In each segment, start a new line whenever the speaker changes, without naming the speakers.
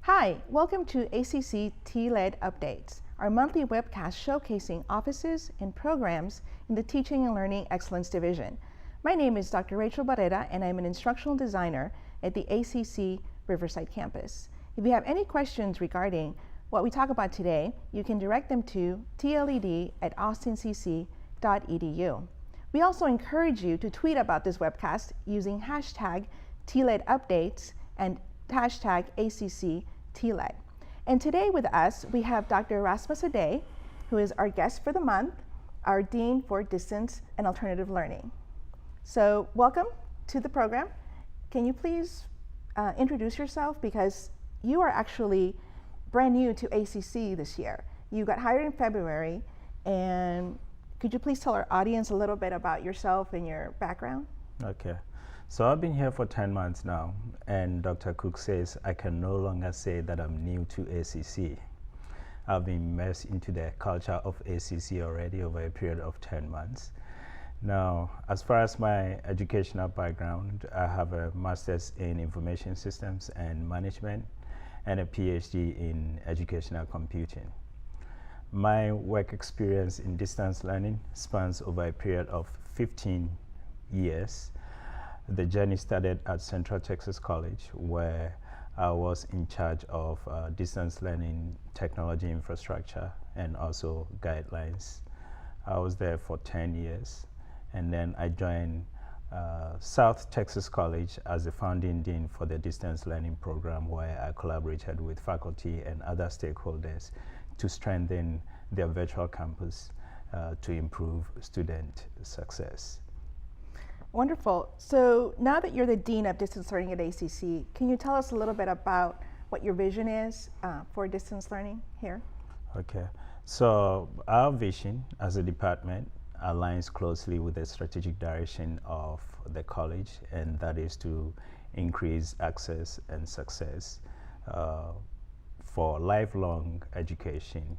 Hi, welcome to ACC TLED Updates, our monthly webcast showcasing offices and programs in the Teaching and Learning Excellence Division. My name is Dr. Rachel Barrera, and I'm an instructional designer at the ACC Riverside campus. If you have any questions regarding what we talk about today, you can direct them to tled@austincc.edu. We also encourage you to tweet about this webcast using hashtag TLED Updates and hashtag ACC TLED. And today with us, we have Dr. Rasmus Ade, who is our guest for the month, our Dean for Distance and Alternative Learning. So welcome to the program. Can you please introduce yourself, because you are actually brand new to ACC this year. You got hired in February, and could you please tell our audience a little bit about yourself and your background?
Okay. So I've been here for 10 months now, and Dr. Cook says I can no longer say that I'm new to ACC. I've been immersed into the culture of ACC already over a period of 10 months. Now, as far as my educational background, I have a master's in information systems and management and a PhD in educational computing. My work experience in distance learning spans over a period of 15 years. The journey started at Central Texas College, where I was in charge of distance learning technology infrastructure and also guidelines. I was there for 10 years, and then I joined South Texas College as the founding dean for the distance learning program, where I collaborated with faculty and other stakeholders to strengthen their virtual campus to improve student success.
Wonderful. So now that you're the Dean of Distance Learning at ACC, can you tell us a little bit about what your vision is for distance learning here?
Okay. So our vision as a department aligns closely with the strategic direction of the college, and that is to increase access and success for lifelong education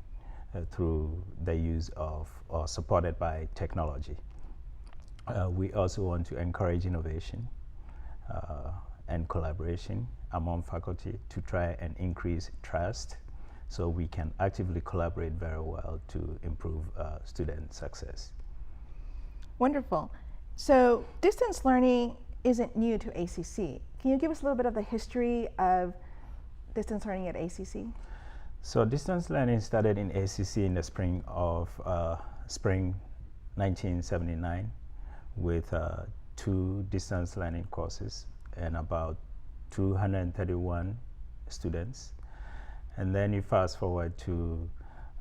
through the use of or supported by technology. We also want to encourage innovation and collaboration among faculty to try and increase trust, so we can actively collaborate very well to improve student success.
Wonderful. So distance learning isn't new to ACC. Can you give us a little bit of the history of distance learning at ACC?
So distance learning started in ACC in the spring 1979 with 2 distance learning courses and about 231 students. And then you fast forward to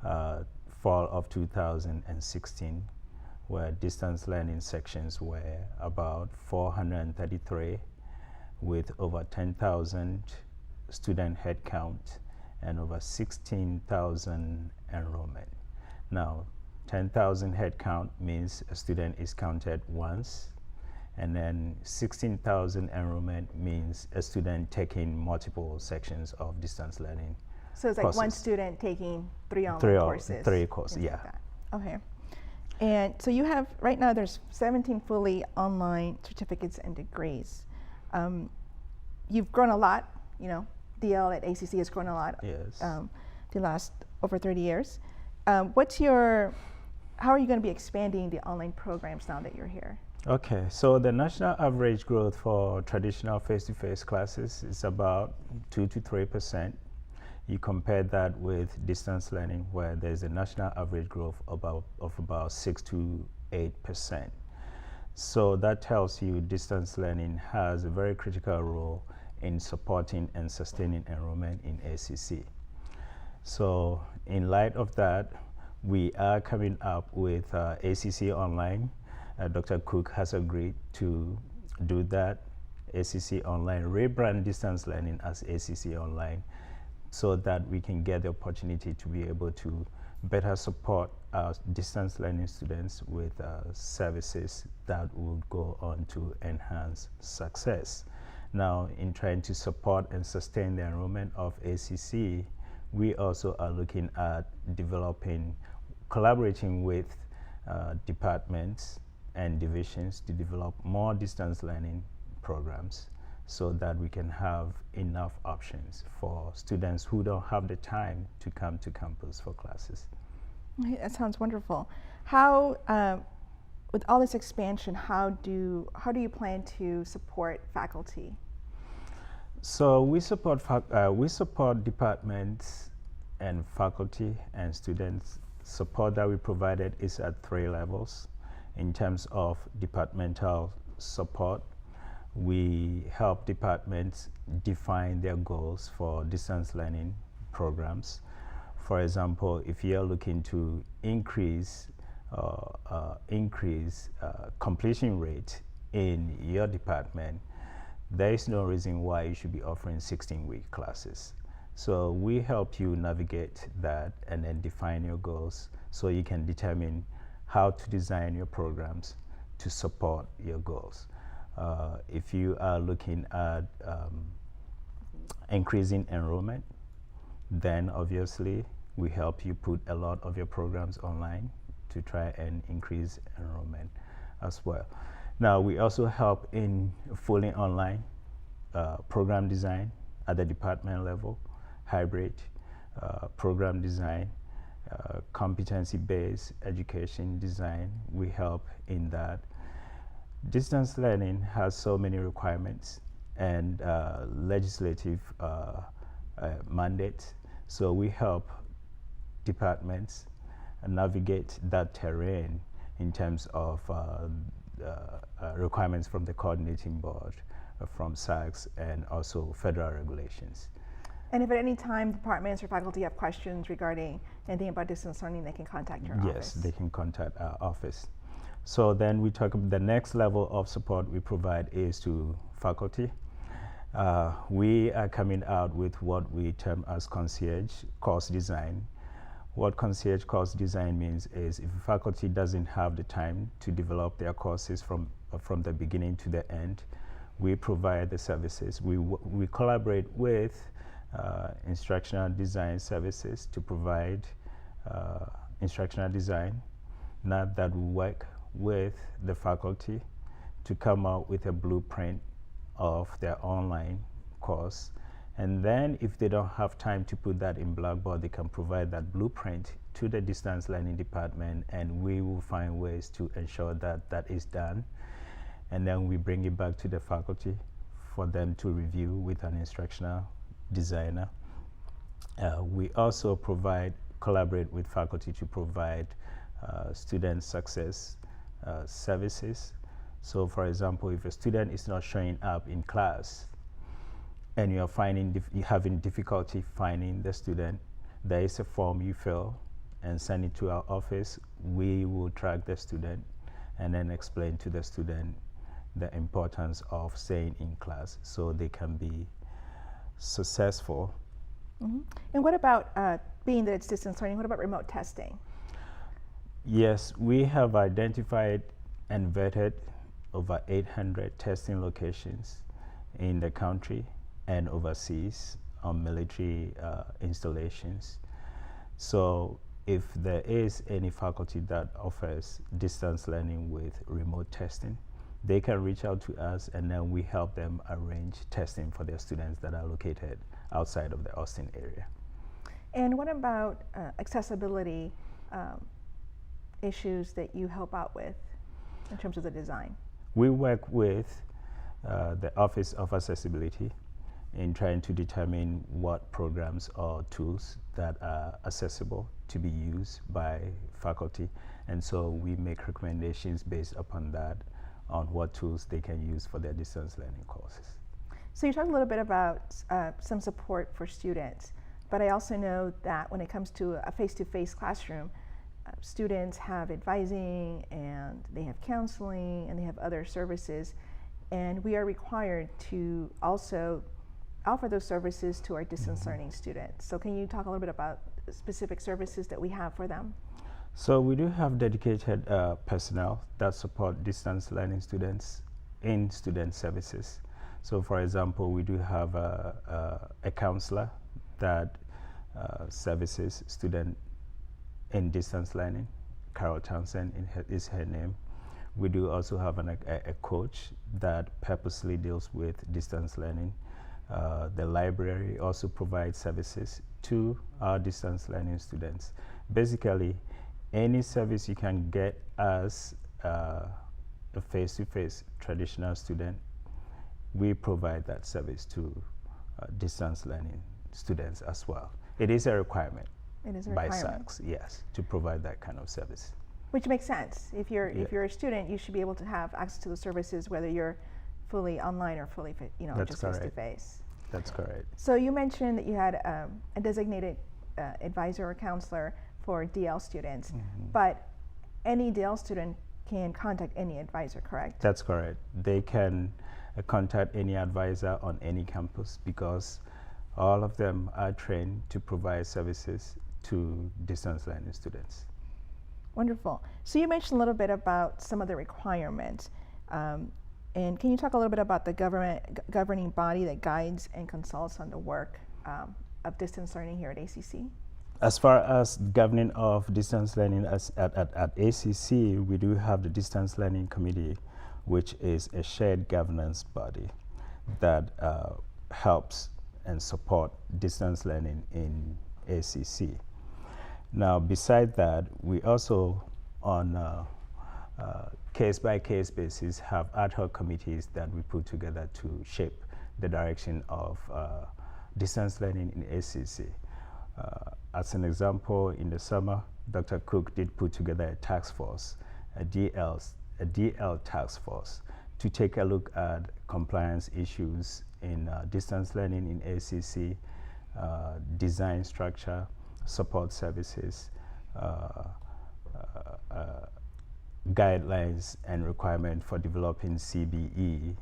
fall of 2016, where distance learning sections were about 433 with over 10,000 student head count and over 16,000 enrollment. Now, 10,000 head count means a student is counted once, and then 16,000 enrollment means a student taking multiple sections of distance learning.
So it's like
courses.
one student taking 3 online courses.
3 courses, yeah.
Like that. Okay. And so you have, right now there's 17 fully online certificates and degrees. You've grown a lot, you know, DL at ACC has grown a lot.
Yes.
The last over 30 years. How are you going to be expanding the online programs now that you're here?
Okay, so the national average growth for traditional face-to-face classes is about 2 to 3%. You compare that with distance learning, where there's a national average growth of about 6 to 8%. So that tells you distance learning has a very critical role in supporting and sustaining enrollment in ACC. So in light of that, we are coming up with ACC Online. Dr. Cook has agreed to do that. ACC Online, rebrand distance learning as ACC Online, so that we can get the opportunity to be able to better support our distance learning students with services that will go on to enhance success. Now, in trying to support and sustain the enrollment of ACC, we also are looking at collaborating with departments and divisions to develop more distance learning programs so that we can have enough options for students who don't have the time to come to campus for classes.
Okay, that sounds wonderful. How, with all this expansion, how do you plan to support faculty?
So we support departments and faculty and students. Support that we provided is at 3 levels. In terms of departmental support, we help departments define their goals for distance learning programs. For example, if you're looking to increase completion rate in your department, there is no reason why you should be offering 16-week classes. So we help you navigate that and then define your goals so you can determine how to design your programs to support your goals. If you are looking at increasing enrollment, then obviously we help you put a lot of your programs online to try and increase enrollment as well. Now, we also help in fully online program design at the department level, hybrid program design, competency-based education design. We help in that. Distance learning has so many requirements and legislative mandates. So we help departments navigate that terrain in terms of requirements from the coordinating board, from SACS, and also federal regulations.
And if at any time departments or faculty have questions regarding anything about distance learning, they can contact your office?
Yes, they can contact our office. So then we talk about the next level of support we provide is to faculty. We are coming out with what we term as Concierge course design. What Concierge course design means is if faculty doesn't have the time to develop their courses from the beginning to the end, we provide the services. We collaborate with instructional design services to provide instructional design. Not that we work with the faculty to come out with a blueprint of their online course. And then if they don't have time to put that in Blackboard, they can provide that blueprint to the distance learning department, and we will find ways to ensure that that is done. And then we bring it back to the faculty for them to review with an instructional designer. We also collaborate with faculty to provide student success services. So for example, if a student is not showing up in class and you're having difficulty finding the student, there is a form you fill and send it to our office. We will track the student and then explain to the student the importance of staying in class so they can be successful.
Mm-hmm. And what about, being that it's distance learning, what about remote testing?
Yes, we have identified and vetted over 800 testing locations in the country and overseas on military installations. So if there is any faculty that offers distance learning with remote testing, they can reach out to us and then we help them arrange testing for their students that are located outside of the Austin area.
And what about accessibility issues that you help out with in terms of the design?
We work with the Office of Accessibility in trying to determine what programs or tools that are accessible to be used by faculty. And so we make recommendations based upon that on what tools they can use for their distance learning courses.
So you talked a little bit about some support for students, but I also know that when it comes to a face-to-face classroom, students have advising and they have counseling and they have other services, and we are required to also offer those services to our distance learning students. So can you talk a little bit about specific services that we have for them?
So we do have dedicated personnel that support distance learning students in student services. So for example, we do have a counselor that services students in distance learning Carol Townsend is her name. We do also have a coach that purposely deals with distance learning. The library also provides services to our distance learning students. Basically, any service you can get as a face-to-face traditional student, we provide that service to distance learning students as well. It is a requirement.
It is a
by
requirement.
SACS, yes, to provide that kind of service.
Which makes sense. If you're a student, you should be able to have access to the services, whether you're fully online or fully,
That's
just
correct.
face to face.
That's correct.
So you mentioned that you had a designated advisor or counselor for DL students, but any DL student can contact any advisor, correct?
That's correct. They can contact any advisor on any campus because all of them are trained to provide services to distance learning students.
Wonderful. So you mentioned a little bit about some of the requirements. And can you talk a little bit about the governing body that guides and consults on the work of distance learning here at ACC?
As far as governing of distance learning at ACC, we do have the Distance Learning Committee, which is a shared governance body that helps and support distance learning in ACC. Now, beside that, we also, on case-by-case basis, have ad hoc committees that we put together to shape the direction of distance learning in ACC. As an example, in the summer, Dr. Cook did put together a task force, a DL task force, to take a look at compliance issues in distance learning in ACC, design structure, support services, guidelines and requirement for developing CBE,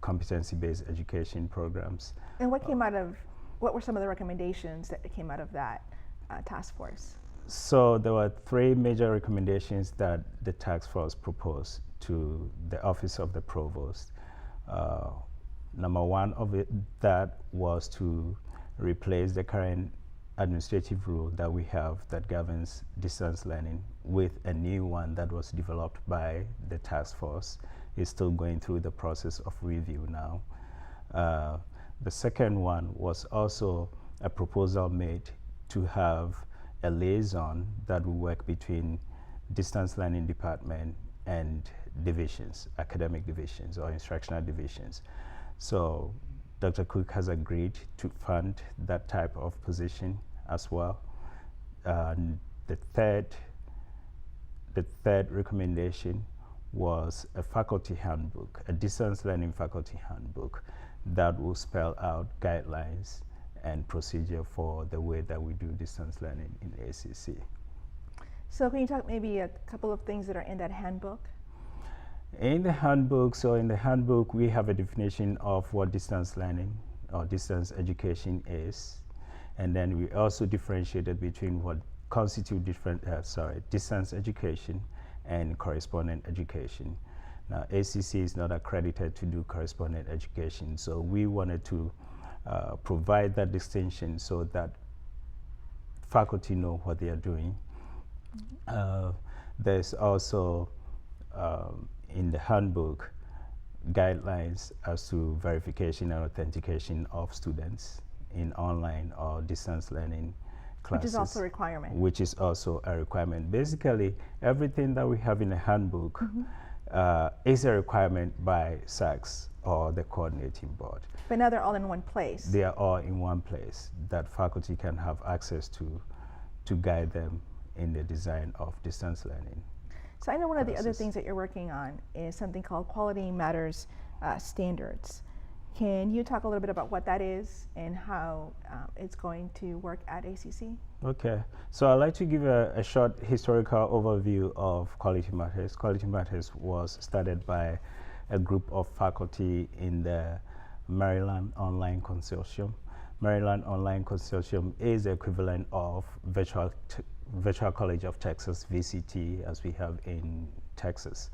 competency-based education programs.
And what came out of, what were some of the recommendations that came out of that task force?
So there were 3 major recommendations that the task force proposed to the Office of the Provost. Number 1 of it, that was to replace the current administrative rule that we have that governs distance learning with a new one that was developed by the task force. It's still going through the process of review now. The second one was also a proposal made to have a liaison that will work between distance learning department and divisions, academic divisions or instructional divisions. So Dr. Cook has agreed to fund that type of position as well. The third recommendation was a faculty handbook, a distance learning faculty handbook that will spell out guidelines and procedure for the way that we do distance learning in ACC.
So can you talk maybe a couple of things that are in that handbook?
In the handbook, we have a definition of what distance learning or distance education is. And then we also differentiated between what constitute distance education and correspondent education. Now, ACC is not accredited to do correspondent education, so we wanted to provide that distinction so that faculty know what they are doing. There's also, in the handbook, guidelines as to verification and authentication of students in online or distance learning classes.
Which is also a requirement.
Which is also a requirement. Basically, everything that we have in the handbook is a requirement by SACS or the coordinating board.
But now they're all in one place.
They are all in one place that faculty can have access to guide them in the design of distance learning.
So I know one of the other things that you're working on is something called Quality Matters Standards. Can you talk a little bit about what that is and how it's going to work at ACC? Okay,
so I'd like to give a short historical overview of Quality Matters. Quality Matters was started by a group of faculty in the Maryland Online Consortium. Maryland Online Consortium is the equivalent of Virtual College of Texas, VCT, as we have in Texas.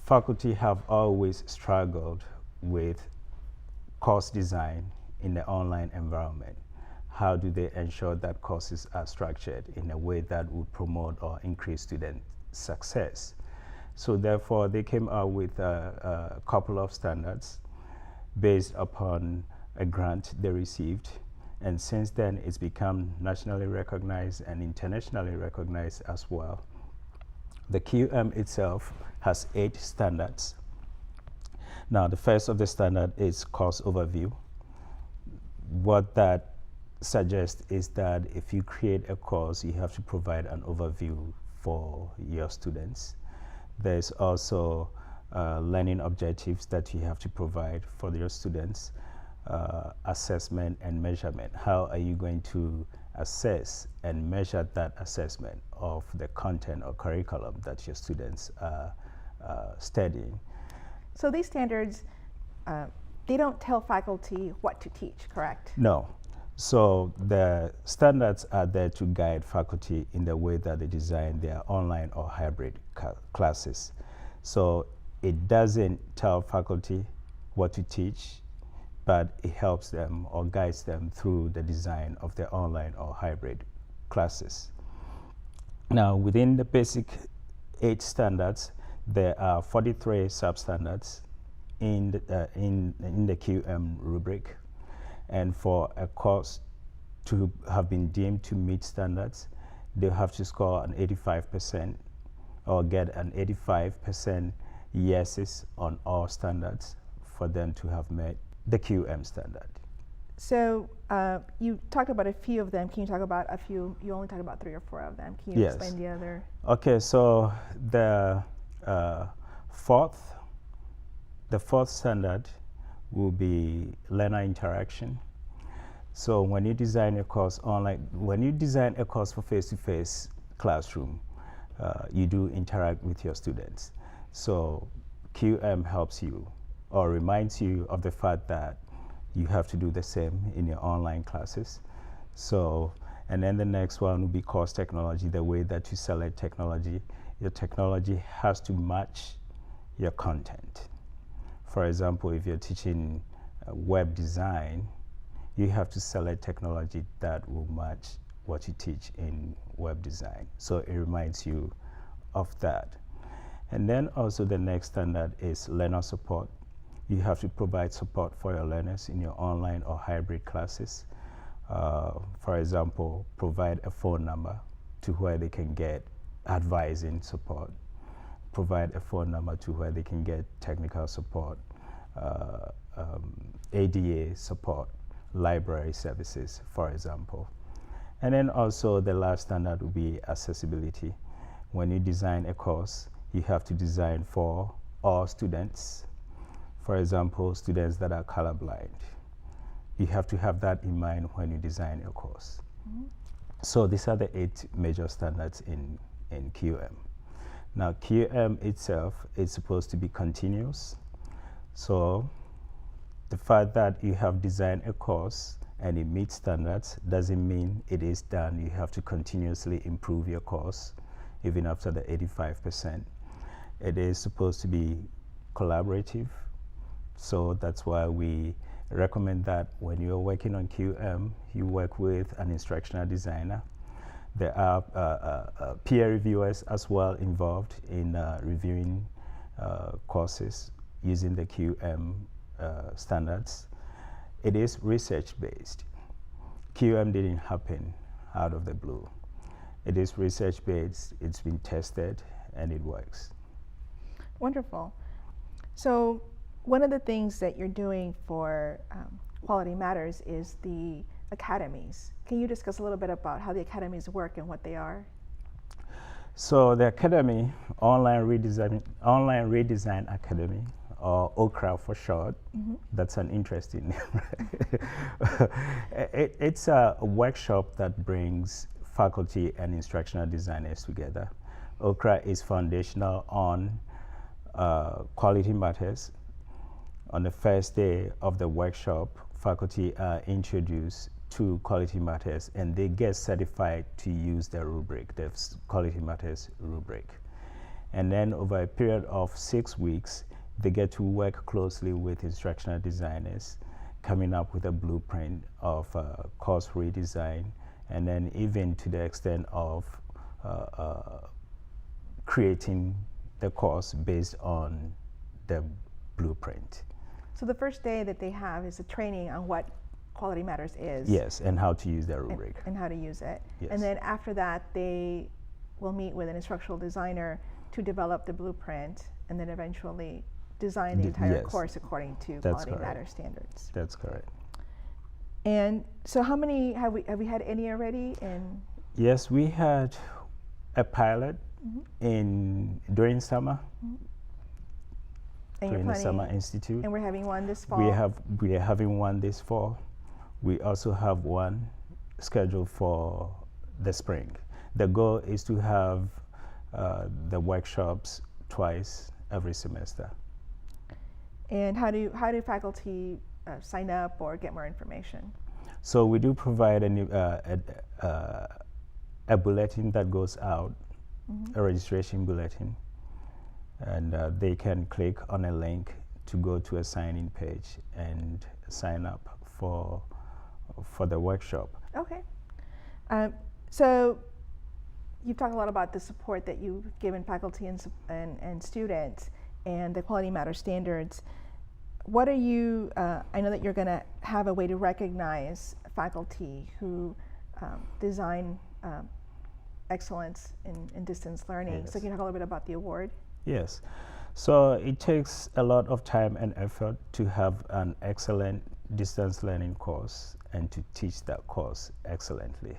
Faculty have always struggled with course design in the online environment. how do they ensure that courses are structured in a way that would promote or increase student success. So therefore, they came out with a couple of standards based upon a grant they received. And since then, it's become nationally recognized and internationally recognized as well. The QM itself has 8 standards. Now, the first of the standard is course overview. What that suggests is that if you create a course, you have to provide an overview for your students. There's also learning objectives that you have to provide for your students, assessment and measurement. How are you going to assess and measure that assessment of the content or curriculum that your students are studying?
So these standards, they don't tell faculty what to teach, correct?
No. So the standards are there to guide faculty in the way that they design their online or hybrid classes. So it doesn't tell faculty what to teach, but it helps them or guides them through the design of their online or hybrid classes. Now, within the basic 8 standards, there are 43 substandards in the QM rubric. And for a course to have been deemed to meet standards, they'll have to score an 85% or get an 85% yeses on all standards for them to have met the QM standard.
So you talked about a few of them. Can you talk about a few? You only talked about 3 or 4 of them. Can you
Yes.
explain the other?
Okay, so the fourth standard will be learner interaction. So when you design a course online, when you design a course for face-to-face classroom, you do interact with your students. So QM helps you or reminds you of the fact that you have to do the same in your online classes. So, and then the next one will be course technology, the way that you select technology. Your technology has to match your content. For example, if you're teaching web design, you have to select technology that will match what you teach in web design. So it reminds you of that. And then also the next standard is learner support. You have to provide support for your learners in your online or hybrid classes. For example, provide a phone number to where they can get advising support. Provide a phone number to where they can get technical support, ADA support, library services, for example. And then also the last standard will be accessibility. When you design a course, you have to design for all students. For example, students that are colorblind. You have to have that in mind when you design your course. Mm-hmm. So these are the 8 major standards in QM. Now, QM itself is supposed to be continuous. So the fact that you have designed a course and it meets standards doesn't mean it is done. You have to continuously improve your course, even after the 85%. It is supposed to be collaborative. So that's why we recommend that when you're working on QM, you work with an instructional designer. There are peer reviewers as well involved in reviewing courses using the QM standards. It is research-based. QM didn't happen out of the blue. It is research-based, it's been tested, and it works.
Wonderful. So one of the things that you're doing for Quality Matters is the academies. Can you discuss a little bit about how the academies work and what they are?
So the Academy, Online Redesign Academy, or OCRA for short, mm-hmm. That's an interesting name. It's a workshop that brings faculty and instructional designers together. OCRA is foundational on Quality Matters. On the first day of the workshop, faculty are introduced to Quality Matters and they get certified to use the rubric, the Quality Matters rubric. And then over a period of 6 weeks, they get to work closely with instructional designers, coming up with a blueprint of course redesign, and then even to the extent of creating the course based on the blueprint.
So the first day that they have is a training on what Quality Matters is.
Yes, and how to use the rubric.
And how to use it.
Yes.
And then after that, they will meet with an instructional designer to develop the blueprint and then eventually design the entire
yes.
course according to
That's
Quality
correct.
Matters standards.
That's correct.
And so how many, have we had any already? And
Yes, we had a pilot during summer.
And you're
During the Summer
planning,
Institute.
and we're having one this fall?
We are having one this fall. We also have one scheduled for the spring. The goal is to have the workshops twice every semester.
And how do faculty sign up or get more information?
So we do provide a bulletin that goes out, a registration bulletin, and they can click on a link to go to a sign-in page and sign up for the workshop.
Okay. So you've talked a lot about the support that you've given faculty and students and the Quality Matters standards. What are you, I know that you're going to have a way to recognize faculty who design excellence in distance learning.
Yes.
So can you talk a little bit about the award?
Yes. So it takes a lot of time and effort to have an excellent distance learning course and to teach that course excellently.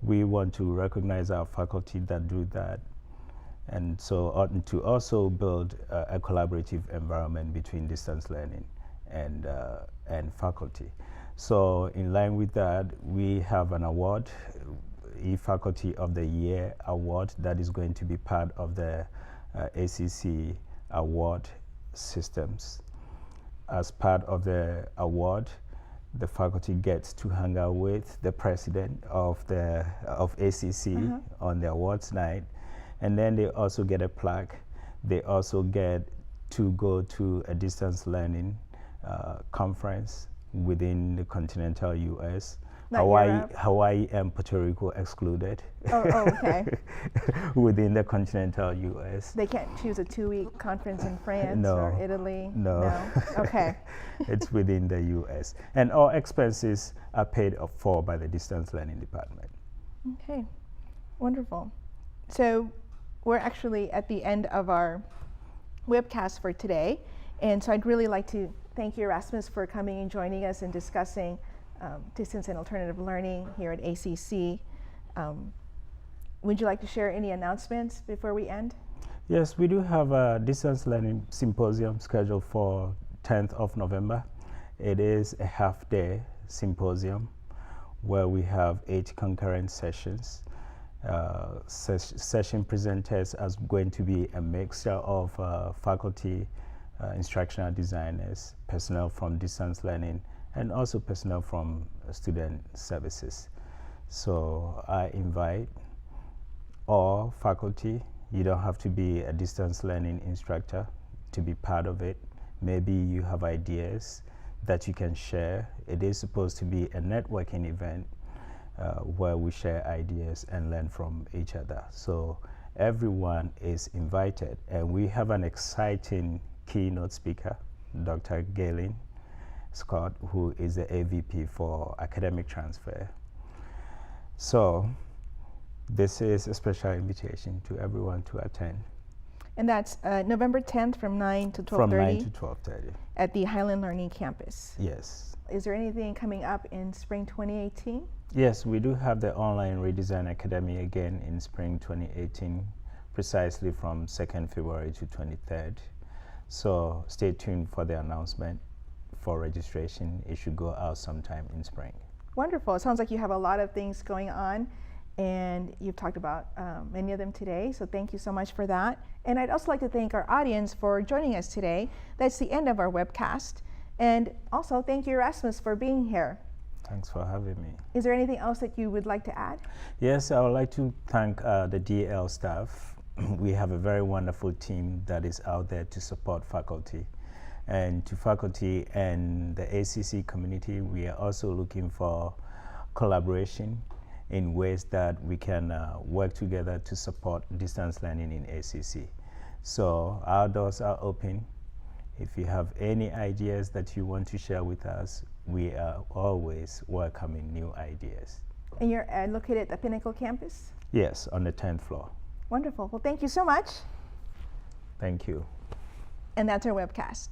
We want to recognize our faculty that do that, and so to also build a collaborative environment between distance learning and faculty. So in line with that, we have an award, eFaculty of the Year award, that is going to be part of the ACC award systems. As part of the award, the faculty gets to hang out with the president of ACC on the awards night, and then they also get a plaque. They also get to go to a distance learning conference within the continental US. Hawaii and Puerto Rico excluded.
Oh, okay.
Within the continental US.
They can't choose a 2-week conference in France
No.
or Italy?
No.
Okay.
It's within the US. And all expenses are paid for by the distance learning department.
Okay, wonderful. So we're actually at the end of our webcast for today. And so I'd really like to thank you, Erasmus, for coming and joining us and discussing distance and alternative learning here at ACC. Would you like to share any announcements before we end?
Yes, we do have a distance learning symposium scheduled for 10th of November. It is a half-day symposium where we have 8 concurrent sessions. Session presenters are going to be a mixture of faculty, instructional designers, personnel from distance learning, and also personnel from student services. So I invite all faculty. You don't have to be a distance learning instructor to be part of it. Maybe you have ideas that you can share. It is supposed to be a networking event where we share ideas and learn from each other. So everyone is invited, and we have an exciting keynote speaker, Dr. Galen Scott, who is the AVP for academic transfer. So this is a special invitation to everyone to attend.
And that's November 10th from 9 to 12:30.
From 9 to 12:30.
At the Highland Learning Campus.
Yes.
Is there anything coming up in spring 2018?
Yes, we do have the online redesign academy again in spring 2018, precisely from 2nd February to 23rd. So stay tuned for the announcement for registration. It should go out sometime in spring.
Wonderful. It sounds like you have a lot of things going on, and you've talked about many of them today, so thank you so much for that. And I'd also like to thank our audience for joining us today. That's the end of our webcast. And also, thank you, Erasmus, for being here.
Thanks for having me.
Is there anything else that you would like to add?
Yes, I would like to thank the DL staff. We have a very wonderful team that is out there to support faculty. And to faculty and the ACC community, we are also looking for collaboration in ways that we can work together to support distance learning in ACC. So our doors are open. If you have any ideas that you want to share with us, we are always welcoming new ideas.
And you're located at the Pinnacle campus?
Yes, on the 10th floor.
Wonderful. Well, thank you so much.
Thank you.
And that's our webcast.